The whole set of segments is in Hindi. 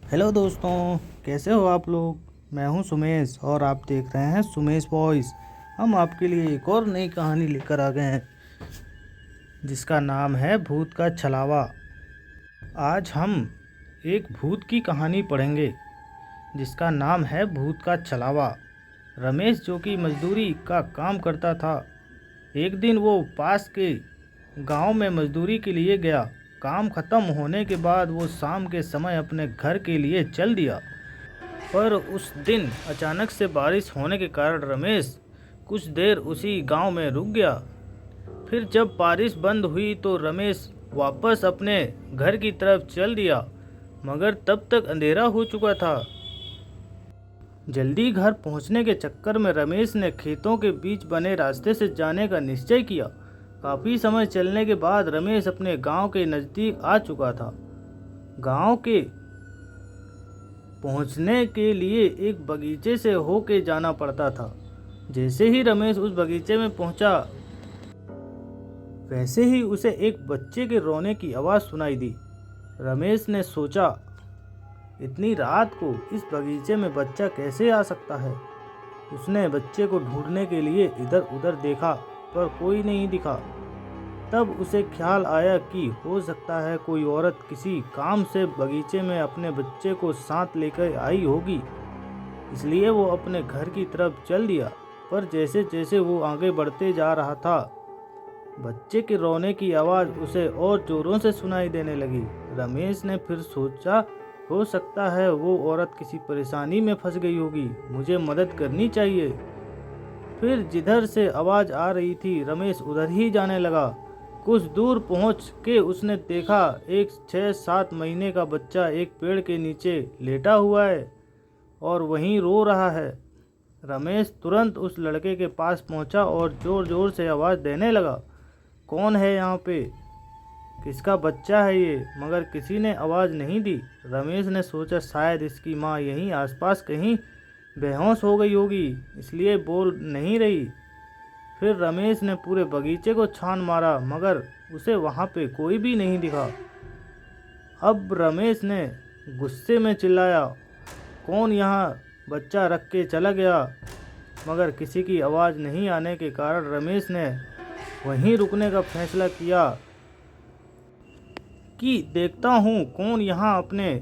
हेलो दोस्तों, कैसे हो आप लोग। मैं हूं सुमेश और आप देख रहे हैं सुमेश वॉइस। हम आपके लिए एक और नई कहानी लेकर आ गए हैं जिसका नाम है भूत का छलावा। आज हम एक भूत की कहानी पढ़ेंगे जिसका नाम है भूत का छलावा। रमेश जो कि मजदूरी का काम करता था, एक दिन वो पास के गांव में मजदूरी के लिए गया। काम खत्म होने के बाद वो शाम के समय अपने घर के लिए चल दिया। पर उस दिन अचानक से बारिश होने के कारण रमेश कुछ देर उसी गांव में रुक गया। फिर जब बारिश बंद हुई तो रमेश वापस अपने घर की तरफ चल दिया, मगर तब तक अंधेरा हो चुका था। जल्दी घर पहुंचने के चक्कर में रमेश ने खेतों के बीच बने रास्ते से जाने का निश्चय किया। काफ़ी समय चलने के बाद रमेश अपने गांव के नज़दीक आ चुका था। गांव के पहुंचने के लिए एक बगीचे से होके जाना पड़ता था। जैसे ही रमेश उस बगीचे में पहुंचा, वैसे ही उसे एक बच्चे के रोने की आवाज़ सुनाई दी। रमेश ने सोचा, इतनी रात को इस बगीचे में बच्चा कैसे आ सकता है। उसने बच्चे को ढूंढने के लिए इधर उधर देखा, पर कोई नहीं दिखा। तब उसे ख्याल आया कि हो सकता है कोई औरत किसी काम से बगीचे में अपने बच्चे को साथ लेकर आई होगी, इसलिए वो अपने घर की तरफ चल दिया। पर जैसे जैसे वो आगे बढ़ते जा रहा था, बच्चे के रोने की आवाज़ उसे और जोरों से सुनाई देने लगी। रमेश ने फिर सोचा, हो सकता है वो औरत किसी परेशानी में फंस गई होगी, मुझे मदद करनी चाहिए। फिर जिधर से आवाज़ आ रही थी रमेश उधर ही जाने लगा। कुछ दूर पहुंच के उसने देखा एक 6-7 महीने का बच्चा एक पेड़ के नीचे लेटा हुआ है और वहीं रो रहा है। रमेश तुरंत उस लड़के के पास पहुंचा और ज़ोर ज़ोर से आवाज़ देने लगा, कौन है यहाँ पे, किसका बच्चा है ये। मगर किसी ने आवाज़ नहीं दी। रमेश ने सोचा शायद इसकी माँ यहीं आसपास कहीं बेहोश हो गई होगी, इसलिए बोल नहीं रही। फिर रमेश ने पूरे बगीचे को छान मारा, मगर उसे वहाँ पे कोई भी नहीं दिखा। अब रमेश ने गुस्से में चिल्लाया, कौन यहाँ बच्चा रख के चला गया। मगर किसी की आवाज़ नहीं आने के कारण रमेश ने वहीं रुकने का फैसला किया कि देखता हूँ कौन यहाँ अपने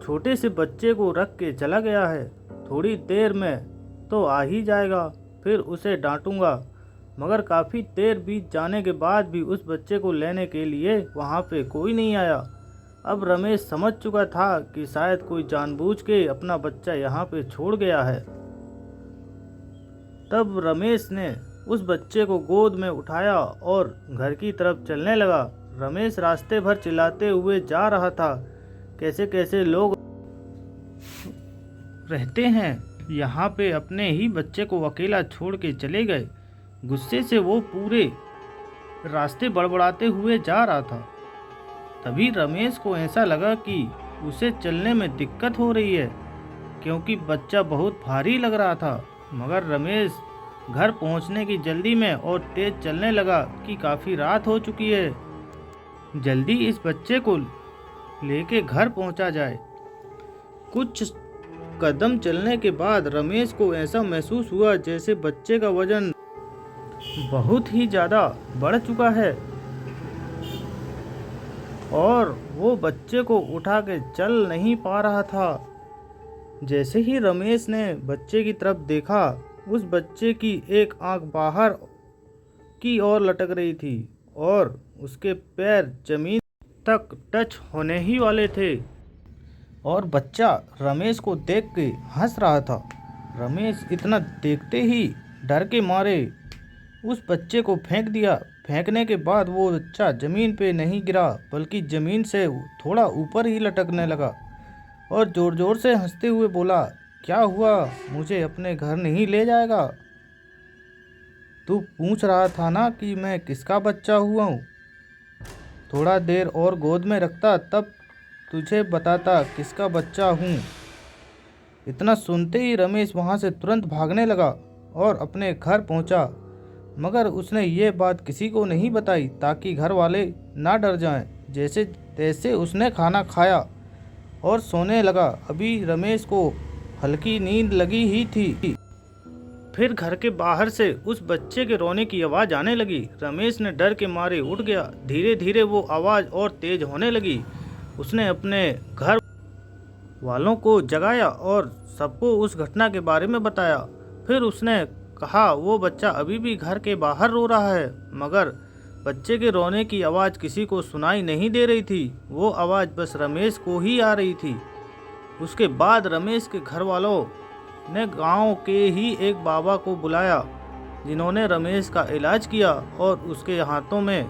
छोटे से बच्चे को रख के चला गया है। थोड़ी देर में तो आ ही जाएगा, फिर उसे डांटूंगा। मगर काफ़ी देर बीत जाने के बाद भी उस बच्चे को लेने के लिए वहाँ पे कोई नहीं आया। अब रमेश समझ चुका था कि शायद कोई जानबूझ के अपना बच्चा यहाँ पे छोड़ गया है। तब रमेश ने उस बच्चे को गोद में उठाया और घर की तरफ चलने लगा। रमेश रास्ते भर चिल्लाते हुए जा रहा था, कैसे कैसे लोग रहते हैं यहाँ पे, अपने ही बच्चे को अकेला छोड़ के चले गए। गुस्से से वो पूरे रास्ते बड़बड़ाते हुए जा रहा था। तभी रमेश को ऐसा लगा कि उसे चलने में दिक्कत हो रही है, क्योंकि बच्चा बहुत भारी लग रहा था। मगर रमेश घर पहुंचने की जल्दी में और तेज चलने लगा कि काफ़ी रात हो चुकी है, जल्दी इस बच्चे को लेके घर पहुंचा जाए। कुछ कदम चलने के बाद रमेश को ऐसा महसूस हुआ जैसे बच्चे का वजन बहुत ही ज़्यादा बढ़ चुका है और वो बच्चे को उठा के चल नहीं पा रहा था। जैसे ही रमेश ने बच्चे की तरफ देखा, उस बच्चे की एक आंख बाहर की ओर लटक रही थी और उसके पैर जमीन तक टच होने ही वाले थे और बच्चा रमेश को देख के हंस रहा था। रमेश इतना देखते ही डर के मारे उस बच्चे को फेंक दिया। फेंकने के बाद वो बच्चा ज़मीन पे नहीं गिरा, बल्कि ज़मीन से थोड़ा ऊपर ही लटकने लगा और ज़ोर ज़ोर से हंसते हुए बोला, क्या हुआ, मुझे अपने घर नहीं ले जाएगा। तू पूछ रहा था ना कि मैं किसका बच्चा हुआ हूँ, थोड़ा देर और गोद में रखता तब तुझे बताता किसका बच्चा हूँ। इतना सुनते ही रमेश वहाँ से तुरंत भागने लगा और अपने घर पहुँचा। मगर उसने ये बात किसी को नहीं बताई ताकि घर वाले ना डर जाएं। जैसे तैसे उसने खाना खाया और सोने लगा। अभी रमेश को हल्की नींद लगी ही थी, फिर घर के बाहर से उस बच्चे के रोने की आवाज़ आने लगी। रमेश ने डर के मारे उठ गया। धीरे धीरे वो आवाज़ और तेज होने लगी। उसने अपने घर वालों को जगाया और सबको उस घटना के बारे में बताया। फिर उसने कहा वो बच्चा अभी भी घर के बाहर रो रहा है, मगर बच्चे के रोने की आवाज़ किसी को सुनाई नहीं दे रही थी। वो आवाज़ बस रमेश को ही आ रही थी। उसके बाद रमेश के घर वालों ने गांव के ही एक बाबा को बुलाया, जिन्होंने रमेश का इलाज किया और उसके हाथों में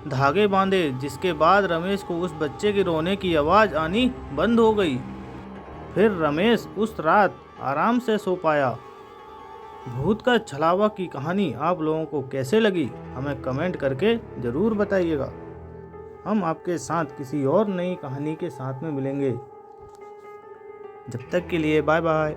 धागे बांधे, जिसके बाद रमेश को उस बच्चे के रोने की आवाज़ आनी बंद हो गई। फिर रमेश उस रात आराम से सो पाया। भूत का छलावा की कहानी आप लोगों को कैसे लगी, हमें कमेंट करके ज़रूर बताइएगा। हम आपके साथ किसी और नई कहानी के साथ में मिलेंगे। जब तक के लिए बाय बाय।